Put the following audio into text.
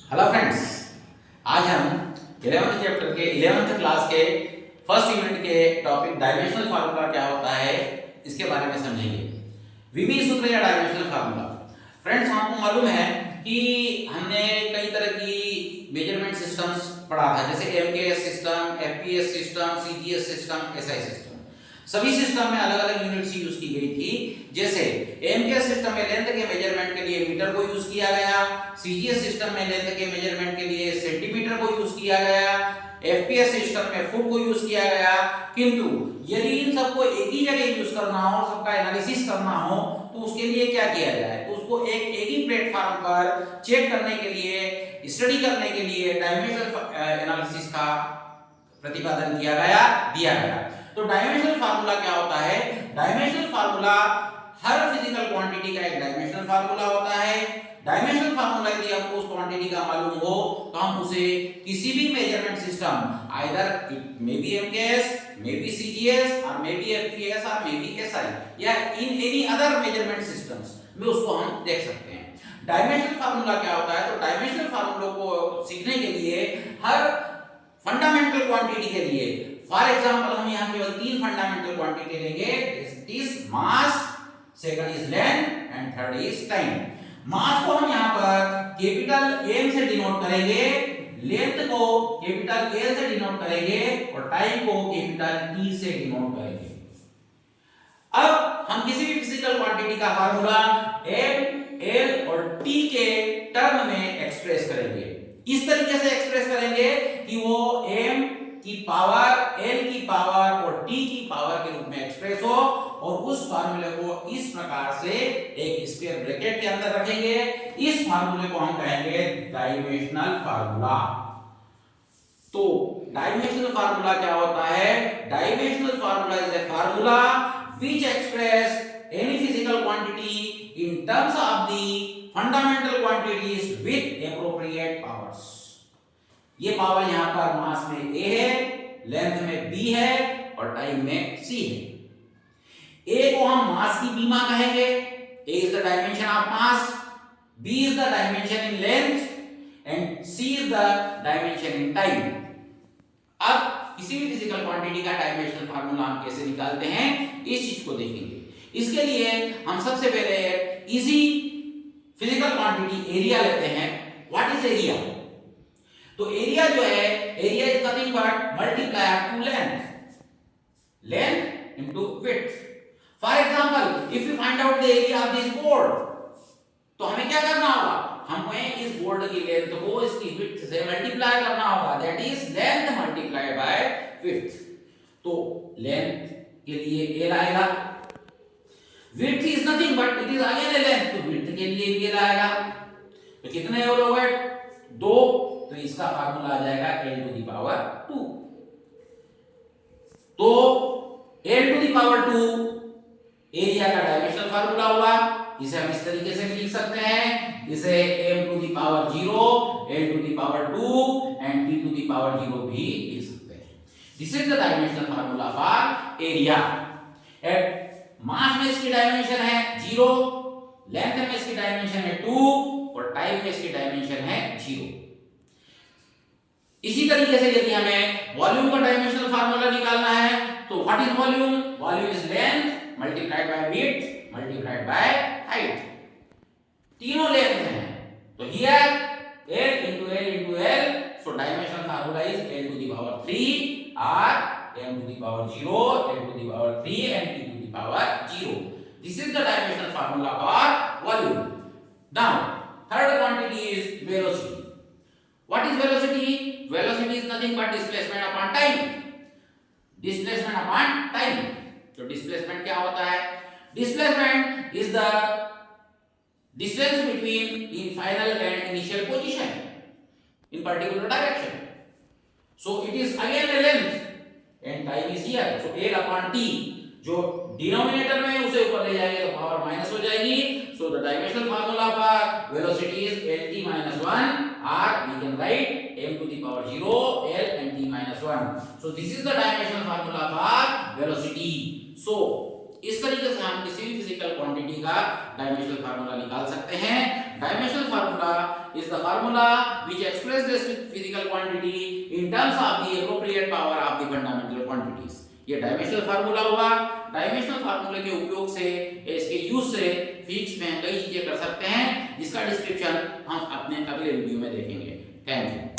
Hello friends, आज हम 11th chapter के 11th क्लास के फर्स्ट यूनिट के टॉपिक डायमेंशनल फार्मूला क्या होता है इसके बारे में समझेंगे। विमीय सूत्र या डायमेंशनल फार्मूला। फ्रेंड्स, आपको मालूम है कि हमने कई तरह की मेजरमेंट सिस्टम्स पढ़ा था, जैसे MKS system, FPS system, CGS system, SI system. सभी सिस्टम में अलग अलग यूनिट्स यूज की गई थी। जैसे एमकेएस सिस्टम में लेंथ के मेजरमेंट के लिए मीटर को यूज किया गया, सीजीएस सिस्टम में लेंथ के मेजरमेंट के लिए सेंटीमीटर को यूज किया गया, एफपीएस सिस्टम में फुट को यूज किया गया। किंतु यदि इन सबको एक ही जगह यूज करना हो, सबका एनालिसिस करना हो, तो उसके लिए क्या किया जाए? तो उसको एक ही प्लेटफॉर्म पर चेक करने के लिए, स्टडी करने के लिए डायमेंशनल एनालिसिस का प्रतिपादन दिया गया। तो डायमेंशनल फार्मूला क्या होता है? डायमेंशनल फार्मूला हर फिजिकल क्वांटिटी का एक डायमेंशनल फार्मूला होता है। डायमेंशनल फार्मूला यदि आपको उस क्वांटिटी का मालूम हो तो हम उसे किसी भी measurement system, either it may be MKS, may be CGS और मे बी एफपीएस और मे बी एसआई या in any other measurement systems में उसको हम देख सकते हैं। डायमेंशनल फार्मूला क्या होता है? तो डायमेंशनल फार्मूलों को सीखने के लिए हर फंडामेंटल क्वांटिटी के लिए, फॉर एग्जांपल हम यहां केवल तीन फंडामेंटल क्वांटिटी लेंगे, is mass, second is length and third is time. Mass को हम यहां पर कैपिटल एम से डिनोट करेंगे, लेंथ को कैपिटल एल से डिनोट करेंगे और टाइम को कैपिटल टी से डिनोट करेंगे। अब हम किसी भी फिजिकल क्वांटिटी का फार्मूला एम, एल और टी के टर्म में एक्सप्रेस करेंगे। इस तरीके से एक्सप्रेस करेंगे कि वो m की पावर, l की पावर और t की पावर के रूप में एक्सप्रेस हो, और उस फार्मूले को इस प्रकार से एक स्क्वायर ब्रैकेट के अंदर रखेंगे। इस फार्मूले को हम कहेंगे डायमेंशनल फार्मूला। तो डायमेंशनल फार्मूला क्या होता है? Dimensional formula is a formula which express any physical quantity in terms of the fundamental quantities with appropriate powers। ये पावर यहां पर मास में a है, लेंथ में b है और टाइम में c है। a को हम मास की बीमा कहेंगे, a is the dimension of mass, b is the dimension in length and c is the dimension in time। अब किसी भी फिजिकल क्वांटिटी का डायमेंशनल फार्मूला हम कैसे निकालते हैं, इस चीज को देखेंगे। इसके लिए हम सबसे पहले इजी फिजिकल क्वांटिटी एरिया लेते हैं। What is area? तो एरिया जो है, area is nothing but multiply two length into width. For example, if you find out the area of this board, तो हमें क्या करना होगा? हमें इस बोर्ड की लेंथ को इसकी विड्थ से मल्टीप्लाई करना होगा, that is length multiply by width. तो लेंथ के लिए l आएगा, width is nothing but it is again A length, तो विड्थ के लिए भी l आएगा। तो कितने l हो गए? 2। तो इसका फार्मूला आ जाएगा l टू द पावर 2। तो l to the power 2 area का डायमेंशनल फार्मूला हुआ। इसे हम इस तरीके से लिख सकते हैं, इसे m to the power 0, l to the power 2 and t to the power 0 भी लिख सकते हैं। This is the dimensional formula for area. At mass में इसकी डायमेंशन है 0, लेंथ में इसकी डायमेंशन है 2 और टाइम में इसकी डायमेंशन है 0। इसी तरीके से यदि हमें वॉल्यूम का डायमेंशनल फार्मूला निकालना है, तो what is volume? Volume is length multiplied by width multiplied by height. तीनों लेंथ हैं, तो here l into l into l, so dimensional formula is l to the power 3 or m to the power 0, l to the power 3 and t to the power 0. This is the dimensional formula for volume. Now third quantity is velocity. What is velocity? Velocity is nothing but displacement upon time. Displacement upon time. तो displacement क्या होता है? Displacement is the distance between the final and initial position in particular direction. So it is again a length and time is here. So l upon t, जो denominator में उसे ऊपर ले जाएंगे तो पावर माइनस हो जाएगी। So the dimensional formula for velocity is lt minus 1, or we can write m to the power 0, l and t minus 1. So this is the dimensional formula for velocity. So इस तरीके से हम किसी भी physical quantity का dimensional formula निकाल सकते हैं। Dimensional formula is the formula which express this physical quantity in terms of the appropriate power of the fundamental quantities. ये डायमेंशनल फार्मूला होगा। डायमेंशनल फार्मूले के उपयोग से, इसके यूज से फिजिक्स में कई चीजें कर सकते हैं, जिसका डिस्क्रिप्शन हम अपने अगले वीडियो में देखेंगे। Thank you.